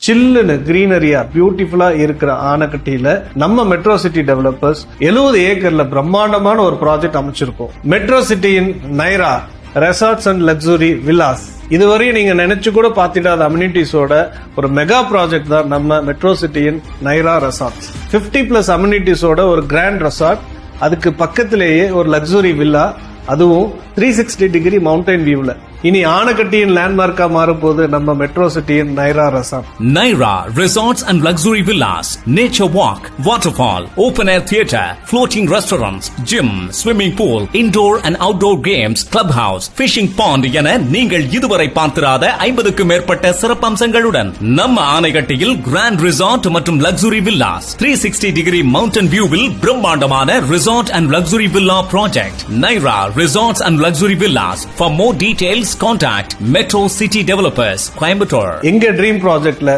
சில்லுன்னு கிரீனரியா பியூட்டிஃபுல்லா இருக்கிற ஆனைக்கட்டியில நம்ம மெட்ரோ சிட்டி டெவலப்பர்ஸ் 70 ஏக்கர்ல பிரம்மாண்டமான ஒரு ப்ராஜெக்ட் அமைச்சிருக்கோம். மெட்ரோ சிட்டியின் Naira resorts and luxury villas. இதுவரையும் நீங்க நினைச்சு கூட பாத்திடாத அம்யூனிட்டிஸோட ஒரு மெகா ப்ராஜெக்ட் தான் நம்ம மெட்ரோ சிட்டியின் நைரா ரெசார்ட்ஸ். 50+ அம்யூனிட்டிஸோட ஒரு கிராண்ட் ரெசார்ட், அதுக்கு பக்கத்திலேயே ஒரு லக்ஸுரி வில்லா, அதுவும் 360 டிகிரி மவுண்டைன் வியூல. இனி ஆனைக்கட்டியின் லேண்ட்மார்க்கா மாறப்போது நம்ம மெட்ரோ சிட்டியின் Naira resort. Naira Resorts and Luxury Villas, Nature Walk, Waterfall, Open Air Theatre, Floating Restaurants, Gym, Swimming Pool, Indoor and Outdoor Games, Clubhouse, Fishing Pond என நீங்கள் இதுவரை பார்த்திராத 50க்கும் மேற்பட்ட சிறப்பம்சங்களுடன் நம்ம ஆனைக்கட்டியில் Grand Resort மற்றும் Luxury Villas, 360 டிகிரி மவுண்டன் வியூவில் பிரம்மாண்டமான Resort and Luxury Villa Project. Naira Resorts and Luxury Villas. For more details, contact Metro City Developers, Coimbatore. எங்க dream ப்ராஜெக்ட்ல